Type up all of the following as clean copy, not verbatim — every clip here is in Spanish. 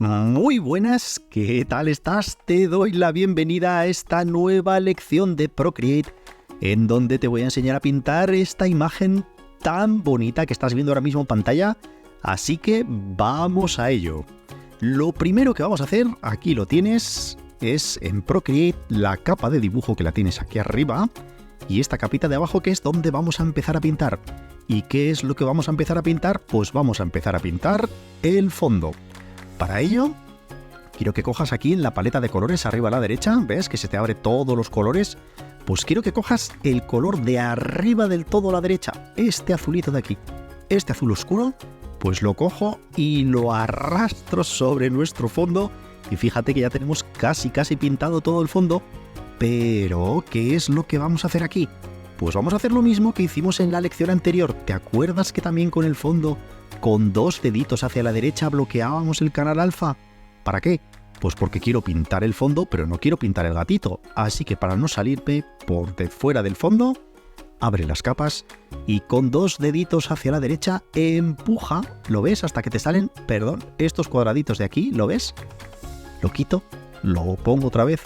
Muy buenas, ¿qué tal estás? Te doy la bienvenida a esta nueva lección de Procreate, en donde te voy a enseñar a pintar esta imagen tan bonita que estás viendo ahora mismo en pantalla, así que vamos a ello. Lo primero que vamos a hacer, aquí lo tienes, es en Procreate la capa de dibujo que la tienes aquí arriba, y esta capita de abajo que es donde vamos a empezar a pintar. ¿Y qué es lo que vamos a empezar a pintar? Pues vamos a empezar a pintar el fondo. Para ello, quiero que cojas aquí en la paleta de colores arriba a la derecha, ¿ves que se te abre todos los colores? Pues quiero que cojas el color de arriba del todo a la derecha, este azulito de aquí, este azul oscuro, pues lo cojo y lo arrastro sobre nuestro fondo y fíjate que ya tenemos casi pintado todo el fondo, pero ¿qué es lo que vamos a hacer aquí? Pues vamos a hacer lo mismo que hicimos en la lección anterior. ¿Te acuerdas que también con el fondo, con dos deditos hacia la derecha, bloqueábamos el canal alfa? ¿Para qué? Pues porque quiero pintar el fondo, pero no quiero pintar el gatito. Así que para no salirme por de fuera del fondo, abre las capas y con dos deditos hacia la derecha empuja, ¿lo ves? Hasta que te salen, estos cuadraditos de aquí, ¿lo ves? Lo quito, lo pongo otra vez,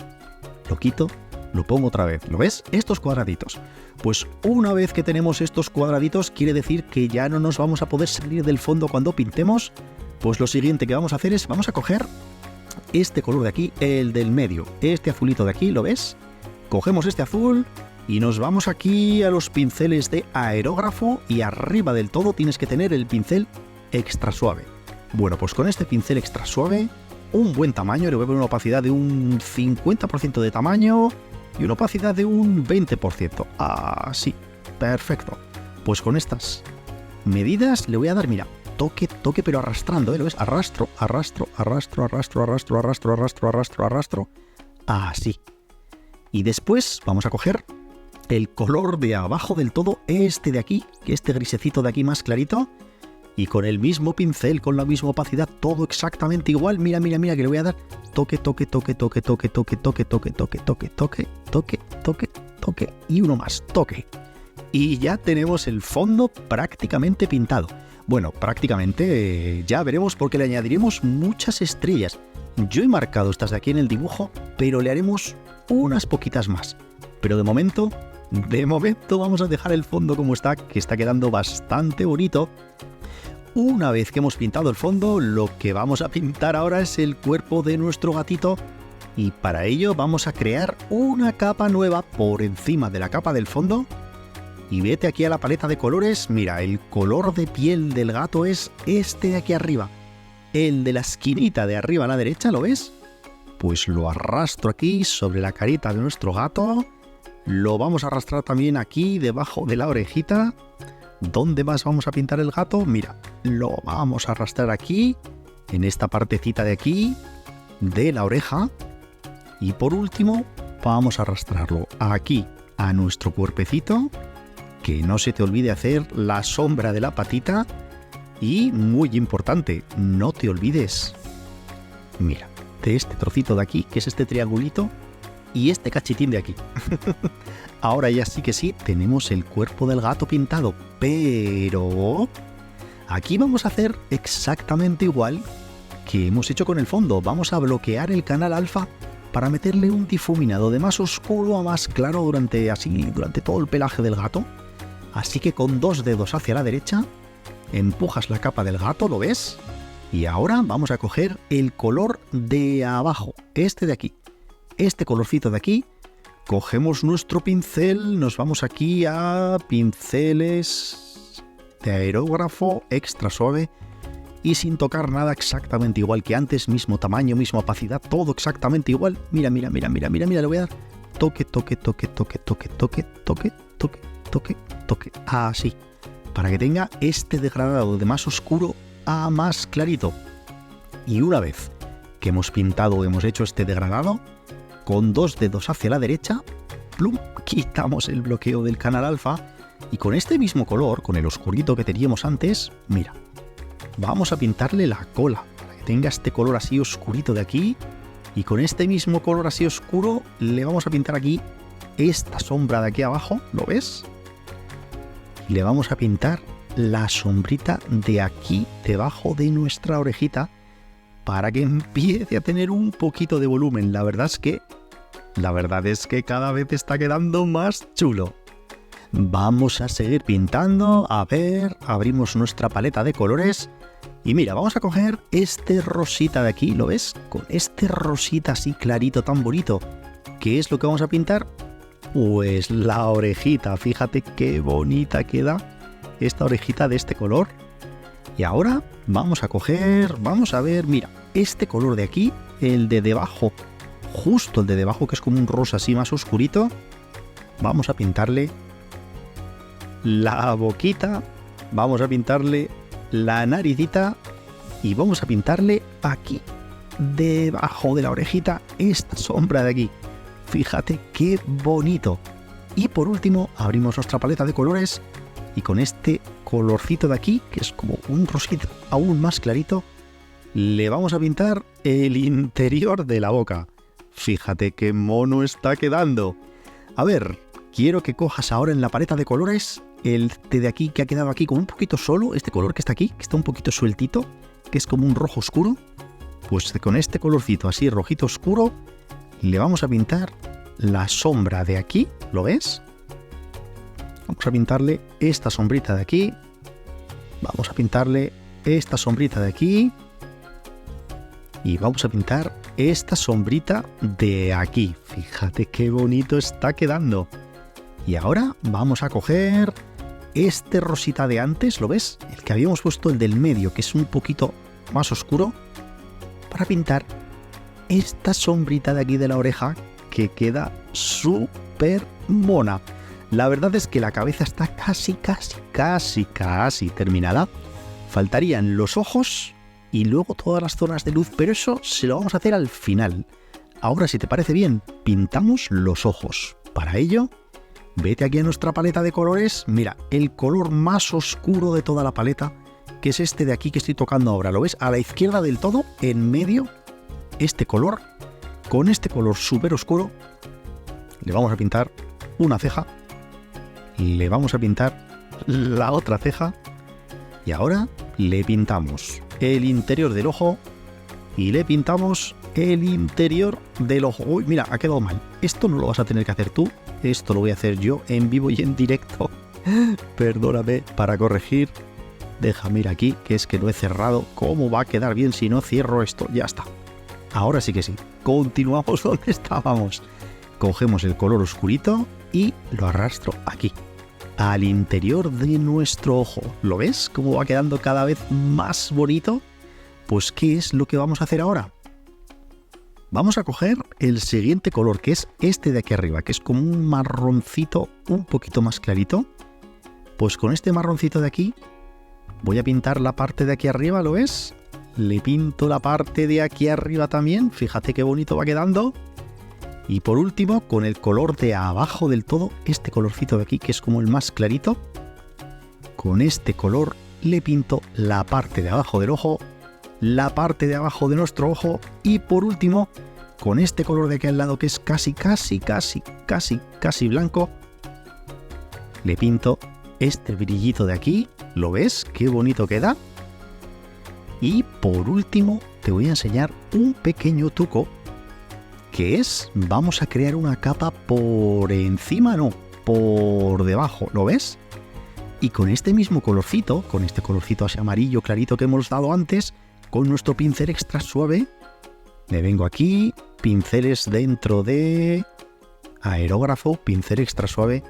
lo quito, lo pongo otra vez, ¿lo ves? Estos cuadraditos. Pues una vez que tenemos estos cuadraditos, quiere decir que ya no nos vamos a poder salir del fondo cuando pintemos. Pues lo siguiente que vamos a hacer es, vamos a coger este color de aquí, el del medio, este azulito de aquí, ¿lo ves? Cogemos este azul y nos vamos aquí a los pinceles de aerógrafo y arriba del todo tienes que tener el pincel extra suave. Bueno, pues con este pincel extra suave, un buen tamaño, le voy a poner una opacidad de un 50% de tamaño y una opacidad de un 20%. Así, perfecto. Pues con estas medidas le voy a dar, mira, toque, pero arrastrando, ¿lo ves? Arrastro. Así. Y después vamos a coger el color de abajo del todo, este de aquí, que este grisecito de aquí más clarito, y con el mismo pincel, con la misma opacidad, todo exactamente igual. Mira, que le voy a dar toque, y uno más, toque. Y ya tenemos el fondo prácticamente pintado. Bueno, prácticamente ya veremos porque le añadiremos muchas estrellas. Yo he marcado estas de aquí en el dibujo, pero le haremos unas poquitas más. Pero de momento vamos a dejar el fondo como está, que está quedando bastante bonito. Una vez que hemos pintado el fondo, lo que vamos a pintar ahora es el cuerpo de nuestro gatito y para ello vamos a crear una capa nueva por encima de la capa del fondo. Y vete aquí a la paleta de colores, mira, el color de piel del gato es este de aquí arriba, el de la esquinita de arriba a la derecha, ¿lo ves? Pues lo arrastro aquí sobre la carita de nuestro gato, lo vamos a arrastrar también aquí debajo de la orejita. ¿Dónde más vamos a pintar el gato? Mira, lo vamos a arrastrar aquí, en esta partecita de aquí, de la oreja. Y por último, vamos a arrastrarlo aquí a nuestro cuerpecito. Que no se te olvide hacer la sombra de la patita. Y, muy importante, no te olvides, mira, de este trocito de aquí, que es este triangulito, y este cachitín de aquí. Ahora ya sí que sí, tenemos el cuerpo del gato pintado, pero aquí vamos a hacer exactamente igual que hemos hecho con el fondo. Vamos a bloquear el canal alfa para meterle un difuminado de más oscuro a más claro durante todo el pelaje del gato. Así que con dos dedos hacia la derecha, empujas la capa del gato, ¿lo ves? Y ahora vamos a coger el color de abajo, este de aquí, este colorcito de aquí. Cogemos nuestro pincel, nos vamos aquí a pinceles de aerógrafo extra suave y sin tocar nada, exactamente igual que antes, mismo tamaño, misma opacidad, todo exactamente igual. Mira, le voy a dar toque, así, para que tenga este degradado de más oscuro a más clarito. Y una vez que hemos pintado, hemos hecho este degradado, con dos dedos hacia la derecha, plum, quitamos el bloqueo del canal alfa y con este mismo color, con el oscurito que teníamos antes, mira, vamos a pintarle la cola para que tenga este color así oscurito de aquí y con este mismo color así oscuro le vamos a pintar aquí esta sombra de aquí abajo, ¿lo ves? Y le vamos a pintar la sombrita de aquí debajo de nuestra orejita para que empiece a tener un poquito de volumen. La verdad es que cada vez está quedando más chulo. Vamos a seguir pintando. A ver, abrimos nuestra paleta de colores. Y mira, vamos a coger este rosita de aquí, ¿lo ves? Con este rosita así clarito, tan bonito. ¿Qué es lo que vamos a pintar? Pues la orejita. Fíjate qué bonita queda esta orejita de este color. Y ahora vamos a ver, mira, este color de aquí, el de debajo, justo el de debajo, que es como un rosa así más oscurito. Vamos a pintarle la boquita, vamos a pintarle la naricita y vamos a pintarle aquí, debajo de la orejita, esta sombra de aquí. Fíjate qué bonito. Y por último, abrimos nuestra paleta de colores y con este colorcito de aquí, que es como un rosito aún más clarito, le vamos a pintar el interior de la boca. Fíjate qué mono está quedando. A ver, quiero que cojas ahora en la paleta de colores el de aquí que ha quedado aquí como un poquito solo, este color que está aquí, que está un poquito sueltito, que es como un rojo oscuro. Pues con este colorcito así rojito oscuro le vamos a pintar la sombra de aquí, ¿lo ves? Vamos a pintarle esta sombrita de aquí. Vamos a pintarle esta sombrita de aquí. Y vamos a pintar esta sombrita de aquí. Fíjate qué bonito está quedando. Y ahora vamos a coger este rosita de antes, ¿lo ves? El que habíamos puesto, el del medio, que es un poquito más oscuro, para pintar esta sombrita de aquí de la oreja, que queda súper mona. La verdad es que la cabeza está casi terminada. Faltarían los ojos y luego todas las zonas de luz, pero eso se lo vamos a hacer al final. Ahora, si te parece bien, pintamos los ojos. Para ello, vete aquí a nuestra paleta de colores. Mira, el color más oscuro de toda la paleta, que es este de aquí que estoy tocando ahora. ¿Lo ves? A la izquierda del todo, en medio, este color. Con este color súper oscuro, le vamos a pintar una ceja. Le vamos a pintar la otra ceja. Y ahora le pintamos el interior del ojo. Y le pintamos el interior del ojo. Uy, mira, ha quedado mal. Esto no lo vas a tener que hacer tú. Esto lo voy a hacer yo en vivo y en directo. Perdóname, para corregir. Déjame ir aquí, que es que lo he cerrado. ¿Cómo va a quedar bien si no cierro esto? Ya está. Ahora sí que sí. Continuamos donde estábamos. Cogemos el color oscurito y lo arrastro aquí, al interior de nuestro ojo. ¿Lo ves? ¿Cómo va quedando cada vez más bonito? Pues, ¿qué es lo que vamos a hacer ahora? Vamos a coger el siguiente color, que es este de aquí arriba, que es como un marroncito un poquito más clarito. Pues con este marroncito de aquí voy a pintar la parte de aquí arriba, ¿lo ves? Le pinto la parte de aquí arriba también. Fíjate qué bonito va quedando. Y por último, con el color de abajo del todo, este colorcito de aquí, que es como el más clarito, con este color le pinto la parte de abajo del ojo, la parte de abajo de nuestro ojo y por último, con este color de aquí al lado, que es casi blanco, le pinto este brillito de aquí. ¿Lo ves? ¡Qué bonito queda! Y por último, te voy a enseñar un pequeño truco, que es, vamos a crear una capa por encima, no, por debajo, ¿lo ves? Y con este mismo colorcito, con este colorcito así amarillo clarito que hemos dado antes, con nuestro pincel extra suave, me vengo aquí, pinceles dentro de aerógrafo, pincel extra suave,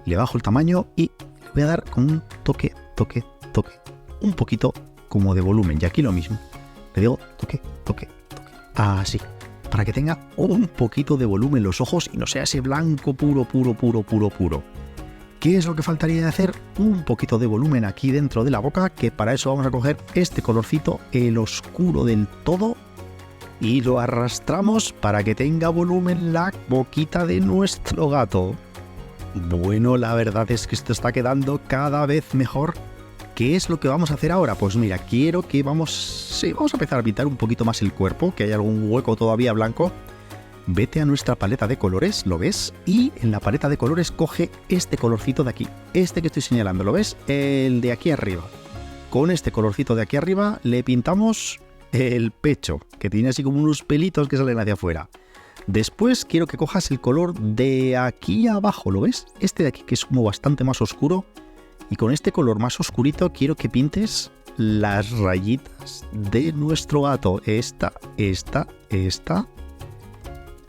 le bajo el tamaño y le voy a dar con un toque, un poquito como de volumen, y aquí lo mismo, le digo toque, así, para que tenga un poquito de volumen los ojos y no sea ese blanco puro. ¿Qué es lo que faltaría de hacer? Un poquito de volumen aquí dentro de la boca, que para eso vamos a coger este colorcito, el oscuro del todo, y lo arrastramos para que tenga volumen la boquita de nuestro gato. Bueno, la verdad es que esto está quedando cada vez mejor. ¿Qué es lo que vamos a hacer ahora? Pues mira, quiero que vamos a empezar a pintar un poquito más el cuerpo, que hay algún hueco todavía blanco. Vete a nuestra paleta de colores, ¿lo ves? Y en la paleta de colores coge este colorcito de aquí, este que estoy señalando, ¿lo ves? El de aquí arriba. Con este colorcito de aquí arriba le pintamos el pecho, que tiene así como unos pelitos que salen hacia afuera. Después quiero que cojas el color de aquí abajo, ¿lo ves? Este de aquí, que es como bastante más oscuro. Y con este color más oscurito quiero que pintes las rayitas de nuestro gato. Esta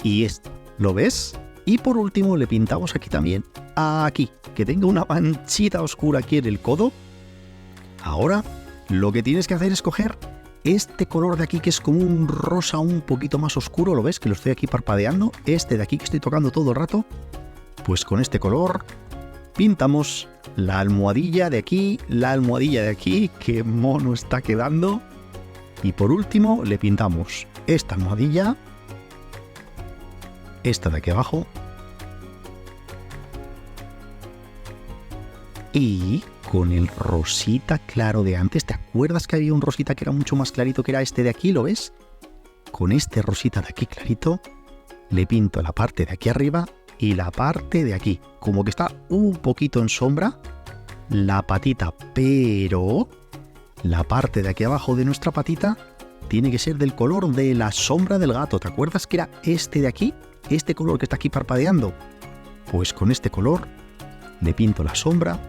y esta. ¿Lo ves? Y por último le pintamos aquí también, aquí, que tenga una manchita oscura aquí en el codo. Ahora lo que tienes que hacer es coger este color de aquí, que es como un rosa un poquito más oscuro. ¿Lo ves? Que lo estoy aquí parpadeando. Este de aquí que estoy tocando todo el rato. Pues con este color pintamos la almohadilla de aquí, la almohadilla de aquí. ¡Qué mono está quedando! Y por último le pintamos esta almohadilla, esta de aquí abajo, y con el rosita claro de antes. ¿Te acuerdas que había un rosita que era mucho más clarito, que era este de aquí? ¿Lo ves? Con este rosita de aquí clarito le pinto la parte de aquí arriba y la parte de aquí, como que está un poquito en sombra, la patita, pero la parte de aquí abajo de nuestra patita tiene que ser del color de la sombra del gato. ¿Te acuerdas que era este de aquí? Este color que está aquí parpadeando. Pues con este color le pinto la sombra,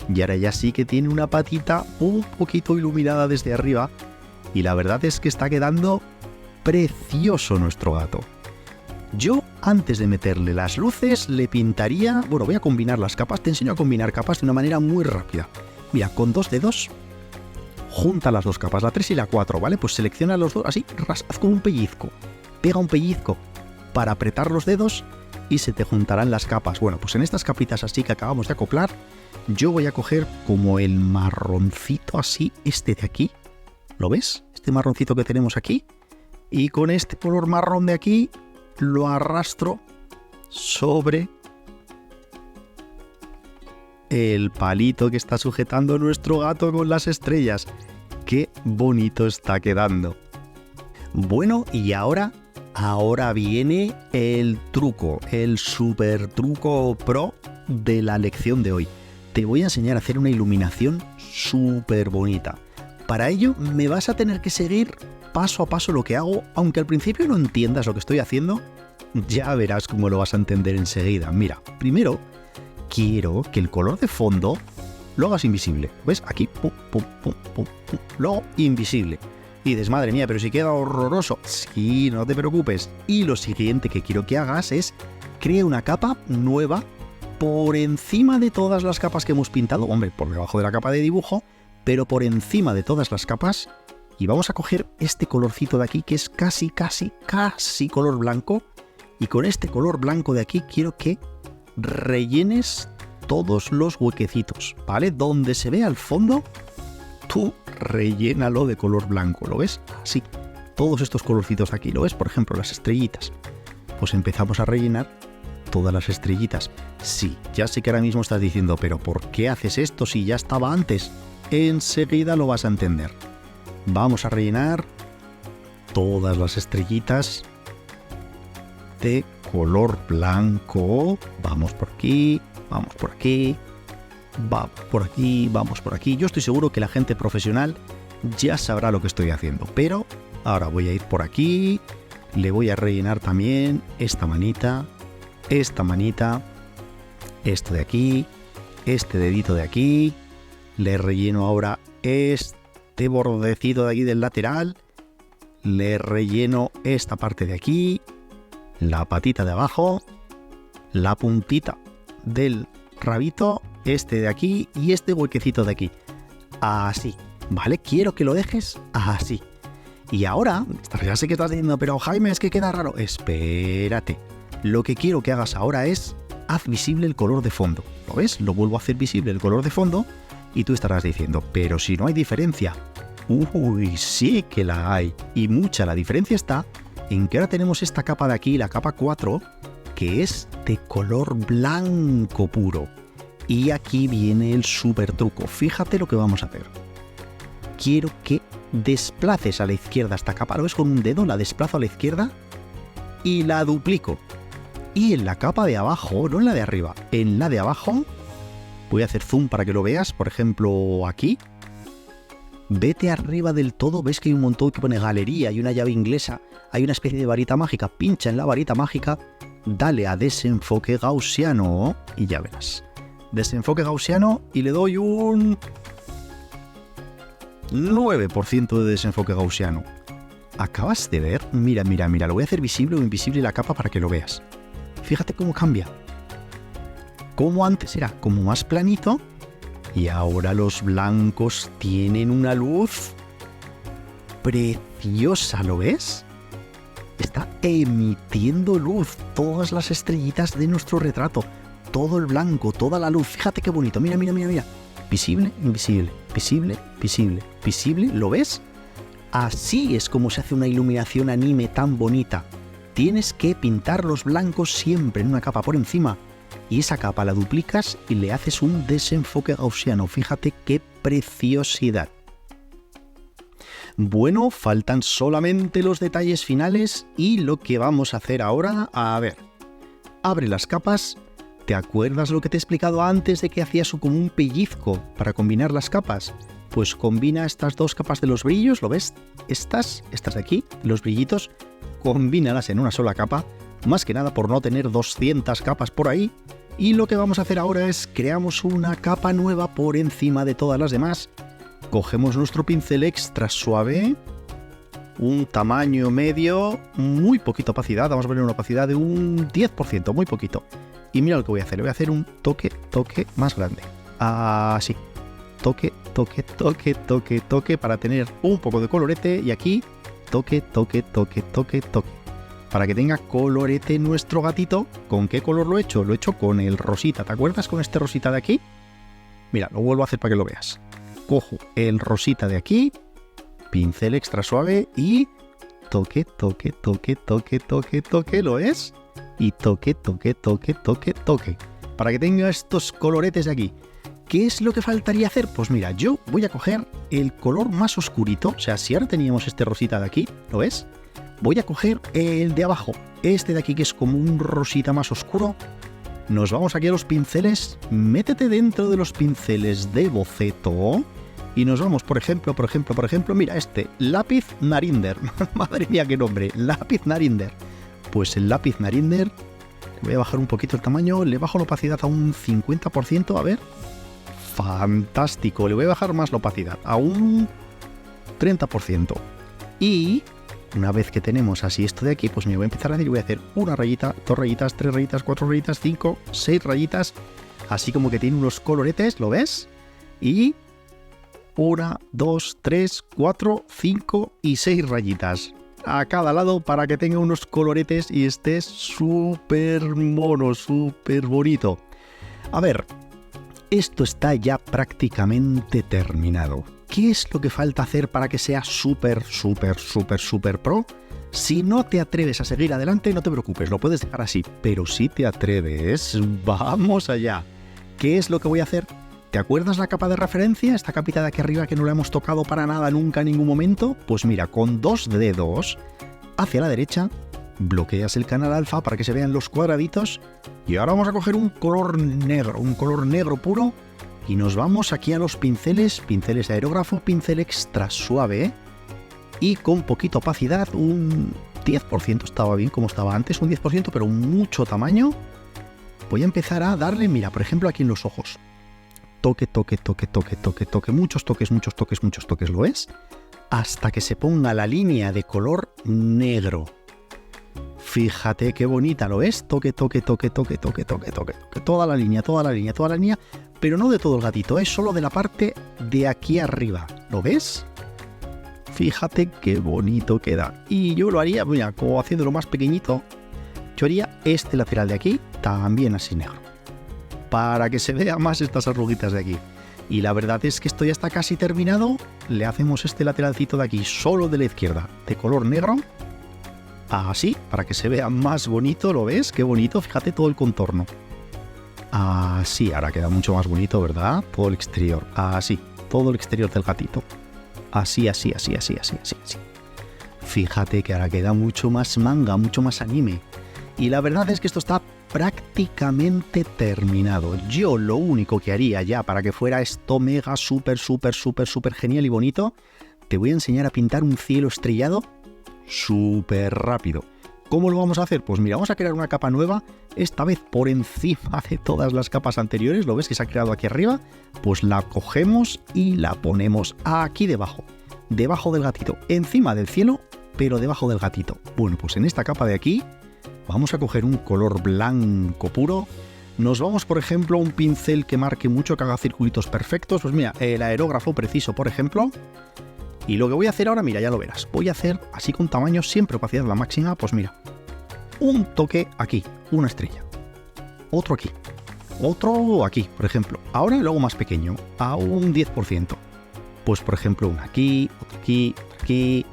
y ahora ya sí que tiene una patita un poquito iluminada desde arriba. Y la verdad es que está quedando precioso nuestro gato. Yo, antes de meterle las luces, le pintaría... Bueno, voy a combinar las capas. Te enseño a combinar capas de una manera muy rápida. Mira, con 2 dedos, junta las 2 capas, la 3 y la 4, ¿vale? Pues selecciona los dos, así, haz con un pellizco. Pega un pellizco para apretar los dedos y se te juntarán las capas. Bueno, pues en estas capitas así que acabamos de acoplar, yo voy a coger como el marroncito así, este de aquí. ¿Lo ves? Este marroncito que tenemos aquí. Y con este color marrón de aquí lo arrastro sobre el palito que está sujetando nuestro gato con las estrellas. ¡Qué bonito está quedando! Bueno, y ahora viene el truco, el super truco pro de la lección de hoy. Te voy a enseñar a hacer una iluminación súper bonita. Para ello me vas a tener que seguir paso a paso lo que hago, aunque al principio no entiendas lo que estoy haciendo, ya verás cómo lo vas a entender enseguida. Mira, primero quiero que el color de fondo lo hagas invisible. ¿Ves? Aquí, pum, pum, pum, pum, pum. Luego invisible. Y dices, madre mía, pero si queda horroroso. Sí, no te preocupes. Y lo siguiente que quiero que hagas es crea una capa nueva por encima de todas las capas que hemos pintado. Hombre, por debajo de la capa de dibujo, pero por encima de todas las capas. Y vamos a coger este colorcito de aquí, que es casi color blanco. Y con este color blanco de aquí quiero que rellenes todos los huequecitos, ¿vale? Donde se vea el fondo, tú rellénalo de color blanco, ¿lo ves? Así, todos estos colorcitos de aquí, ¿lo ves? Por ejemplo, las estrellitas. Pues empezamos a rellenar todas las estrellitas. Sí, ya sé que ahora mismo estás diciendo, pero ¿por qué haces esto si ya estaba antes? Enseguida lo vas a entender. Vamos a rellenar todas las estrellitas de color blanco. Vamos por aquí, vamos por aquí, vamos por aquí, vamos por aquí. Yo estoy seguro que la gente profesional ya sabrá lo que estoy haciendo, pero ahora voy a ir por aquí, le voy a rellenar también esta manita, esto de aquí, este dedito de aquí, le relleno ahora este bordecito de aquí del lateral, le relleno esta parte de aquí, la patita de abajo, la puntita del rabito, este de aquí y este huequecito de aquí. Así, ¿vale? Quiero que lo dejes así. Y ahora, ya sé que estás diciendo, pero Jaime, es que queda raro. Espérate. Lo que quiero que hagas ahora es, haz visible el color de fondo. ¿Lo ves? Lo vuelvo a hacer visible el color de fondo y tú estarás diciendo, pero si no hay diferencia. Uy, sí que la hay. Y mucha. La diferencia está en que ahora tenemos esta capa de aquí, la capa 4, que es de color blanco puro. Y aquí viene el súper truco. Fíjate lo que vamos a hacer. Quiero que desplaces a la izquierda esta capa. ¿Lo ves? Con un dedo la desplazo a la izquierda y la duplico. Y en la capa de abajo, no en la de arriba, en la de abajo, voy a hacer zoom para que lo veas, por ejemplo aquí. Vete arriba del todo, ves que hay un montón que pone galería, hay una llave inglesa, hay una especie de varita mágica, pincha en la varita mágica, dale a desenfoque gaussiano y ya verás. Desenfoque gaussiano y le doy un 9% de desenfoque gaussiano. ¿Acabas de ver? Mira, lo voy a hacer visible o invisible la capa para que lo veas. Fíjate cómo cambia. Como antes era como más planito y ahora los blancos tienen una luz preciosa, ¿lo ves? Está emitiendo luz, todas las estrellitas de nuestro retrato, todo el blanco, toda la luz. Fíjate qué bonito, mira. Visible, invisible, visible, visible, visible, ¿lo ves? Así es como se hace una iluminación anime tan bonita. Tienes que pintar los blancos siempre en una capa por encima y esa capa la duplicas y le haces un desenfoque gaussiano. Fíjate qué preciosidad. Bueno, faltan solamente los detalles finales y lo que vamos a hacer ahora, a ver, abre las capas. ¿Te acuerdas lo que te he explicado antes de que hacías como un pellizco para combinar las capas? Pues combina estas dos capas de los brillos, ¿lo ves? Estas de aquí, los brillitos, combínalas en una sola capa, más que nada por no tener 200 capas por ahí. Y lo que vamos a hacer ahora es creamos una capa nueva por encima de todas las demás. Cogemos nuestro pincel extra suave, un tamaño medio, muy poquita opacidad, vamos a poner una opacidad de un 10%, muy poquito. Y mira lo que voy a hacer, le voy a hacer un toque más grande. Así. Toque para tener un poco de colorete y aquí toque. Para que tenga colorete nuestro gatito. ¿Con qué color lo he hecho? Lo he hecho con el rosita. ¿Te acuerdas con este rosita de aquí? Mira, lo vuelvo a hacer para que lo veas. Cojo el rosita de aquí, pincel extra suave y toque, ¿lo ves? Y toque. Para que tenga estos coloretes de aquí. ¿Qué es lo que faltaría hacer? Pues mira, yo voy a coger el color más oscurito, o sea, si ahora teníamos este rosita de aquí, ¿lo ves? Voy a coger el de abajo, este de aquí que es como un rosita más oscuro. Nos vamos aquí a los pinceles, métete dentro de los pinceles de boceto y nos vamos, por ejemplo, mira este, lápiz Narinder. Madre mía, qué nombre, lápiz Narinder. Pues el lápiz Narinder, voy a bajar un poquito el tamaño, le bajo la opacidad a un 50%, a ver. Fantástico, le voy a bajar más la opacidad, a un 30%. Y una vez que tenemos así esto de aquí, pues me voy a empezar a decir, voy a hacer una rayita, 2 rayitas, 3 rayitas, 4 rayitas, 5, 6 rayitas, así como que tiene unos coloretes, ¿lo ves? Y 1, 2, 3, 4, 5 y 6 rayitas a cada lado para que tenga unos coloretes y esté súper mono, súper bonito. A ver, esto está ya prácticamente terminado. ¿Qué es lo que falta hacer para que sea súper pro? Si no te atreves a seguir adelante, no te preocupes, lo puedes dejar así. Pero si te atreves, vamos allá. ¿Qué es lo que voy a hacer? ¿Te acuerdas la capa de referencia? Esta capita de aquí arriba que no la hemos tocado para nada nunca en ningún momento. Pues mira, con 2 dedos hacia la derecha, bloqueas el canal alfa para que se vean los cuadraditos. Y ahora vamos a coger un color negro puro. Y nos vamos aquí a los pinceles de aerógrafo, pincel extra suave. Y con poquita opacidad, un 10%, estaba bien como estaba antes, un 10%, pero mucho tamaño. Voy a empezar a darle, mira, por ejemplo aquí en los ojos. Toque, muchos toques, ¿lo ves? Hasta que se ponga la línea de color negro. Fíjate qué bonita, ¿lo ves? Toque. Toda la línea, pero no de todo el gatito, es solo de la parte de aquí arriba. ¿Lo ves? Fíjate qué bonito queda. Y yo lo haría, mira, como haciéndolo más pequeñito, yo haría este lateral de aquí, también así negro, para que se vea más estas arruguitas de aquí. Y la verdad es que esto ya está casi terminado. Le hacemos este lateralcito de aquí, solo de la izquierda, de color negro. Así, para que se vea más bonito, ¿lo ves? Qué bonito, fíjate todo el contorno. Así, ahora queda mucho más bonito, ¿verdad? Todo el exterior, así, todo el exterior del gatito. Así. Fíjate que ahora queda mucho más manga, mucho más anime. Y la verdad es que esto está prácticamente terminado. Yo lo único que haría ya para que fuera esto mega, súper genial y bonito, te voy a enseñar a pintar un cielo estrellado súper rápido. ¿Cómo lo vamos a hacer? Pues mira, vamos a crear una capa nueva, esta vez por encima de todas las capas anteriores. ¿Lo ves que se ha creado aquí arriba? Pues la cogemos y la ponemos aquí debajo del gatito, encima del cielo, pero debajo del gatito. Bueno, pues en esta capa de aquí vamos a coger un color blanco puro. Nos vamos, por ejemplo, a un pincel que marque mucho, que haga circulitos perfectos. Pues mira, el aerógrafo preciso, por ejemplo. Y lo que voy a hacer ahora, mira, ya lo verás. Voy a hacer así con tamaño, siempre opacidad la máxima. Pues mira, un toque aquí, una estrella. Otro aquí. Otro aquí, por ejemplo. Ahora lo hago más pequeño, a un 10%. Pues, por ejemplo, una aquí, otra aquí, otra aquí,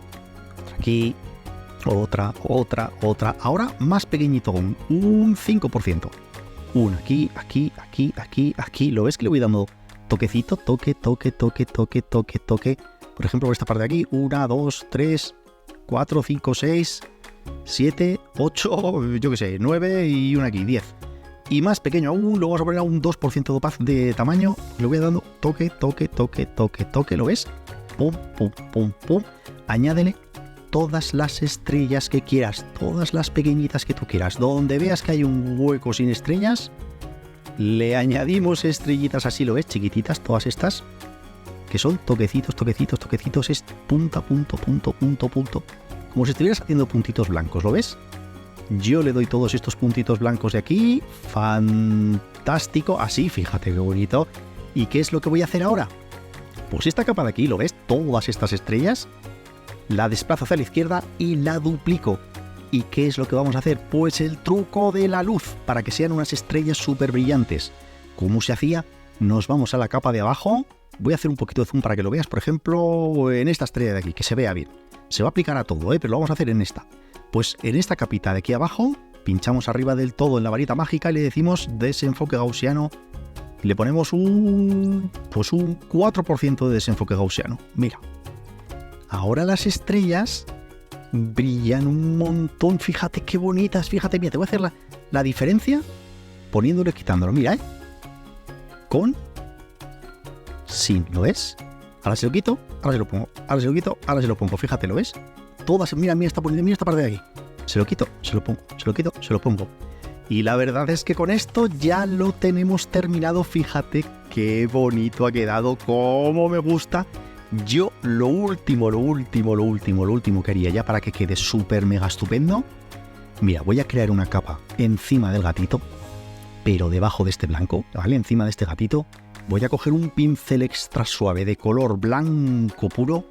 otra aquí. Otra. Ahora más pequeñito aún, un 5%. Una aquí, aquí. ¿Lo ves que le voy dando toquecito? Toque. Por ejemplo, por esta parte de aquí, 1, 2, 3, 4, 5, 6, 7, 8, yo qué sé, 9 y una aquí, 10. Y más pequeño aún, lo vamos a poner a un 2% de tamaño. Le voy dando toque. ¿Lo ves? Pum. Añádele todas las estrellas que quieras, todas las pequeñitas que tú quieras. Donde veas que hay un hueco sin estrellas, le añadimos estrellitas así, ¿lo ves? Chiquititas, todas estas, que son toquecitos, es punto. Como si estuvieras haciendo puntitos blancos, ¿lo ves? Yo le doy todos estos puntitos blancos de aquí. Fantástico. Así, fíjate qué bonito. ¿Y qué es lo que voy a hacer ahora? Pues esta capa de aquí, ¿lo ves? Todas estas estrellas, la desplazo hacia la izquierda y la duplico. ¿Y qué es lo que vamos a hacer? Pues el truco de la luz, para que sean unas estrellas súper brillantes. ¿Cómo se hacía? Nos vamos a la capa de abajo. Voy a hacer un poquito de zoom para que lo veas, por ejemplo, en esta estrella de aquí, que se vea bien. Se va a aplicar a todo, pero lo vamos a hacer en esta. Pues en esta capita de aquí abajo, pinchamos arriba del todo en la varita mágica y le decimos desenfoque gaussiano. Le ponemos un 4% de desenfoque gaussiano. Mira. Ahora las estrellas brillan un montón. Fíjate qué bonitas. Fíjate, mira, te voy a hacer la diferencia poniéndolo y quitándolo. Mira, sin, ¿lo ves? Ahora se lo quito, ahora se lo pongo. Ahora se lo quito, ahora se lo pongo. Fíjate, ¿lo ves? Todas, mira esta parte de aquí. Se lo quito, se lo pongo. Se lo quito, se lo pongo. Y la verdad es que con esto ya lo tenemos terminado. Fíjate qué bonito ha quedado, cómo me gusta. Yo lo último que haría ya para que quede súper mega estupendo. Mira, voy a crear una capa encima del gatito, pero debajo de este blanco, ¿vale? Encima de este gatito voy a coger un pincel extra suave de color blanco puro,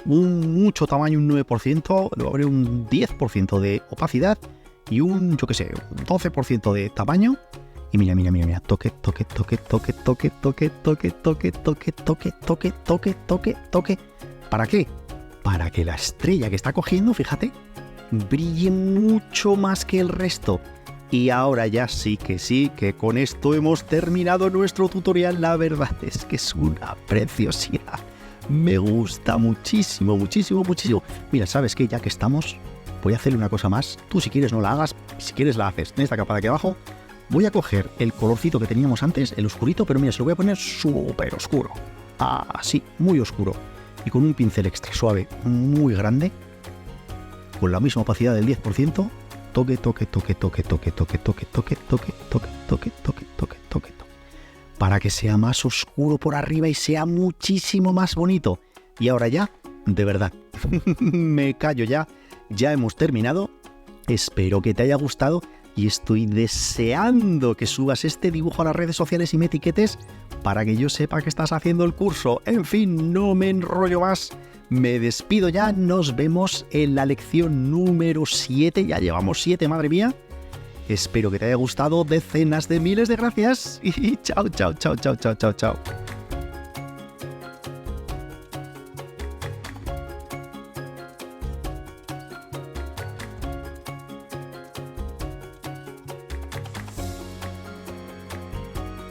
mucho tamaño, un 9%, le voy a poner un 10% de opacidad y un 12% de tamaño. Y mira, toque. ¿Para qué? Para que la estrella que está cogiendo, fíjate, brille mucho más que el resto. Y ahora ya sí, que con esto hemos terminado nuestro tutorial. La verdad es que es una preciosidad. Me gusta muchísimo. Mira, ¿sabes qué? Ya que estamos, voy a hacerle una cosa más. Tú si quieres no la hagas, si quieres la haces. En esta capa de aquí abajo voy a coger el colorcito que teníamos antes, el oscurito, pero mira, se lo voy a poner súper oscuro. Así, muy oscuro. Y con un pincel extra suave, muy grande, con la misma opacidad del 10%, toque. Para que sea más oscuro por arriba y sea muchísimo más bonito. Y ahora ya, de verdad, me callo ya hemos terminado. Espero que te haya gustado. Y estoy deseando que subas este dibujo a las redes sociales y me etiquetes para que yo sepa que estás haciendo el curso. En fin, no me enrollo más. Me despido ya. Nos vemos en la lección número 7. Ya llevamos 7, madre mía. Espero que te haya gustado. Decenas de miles de gracias. Y chao.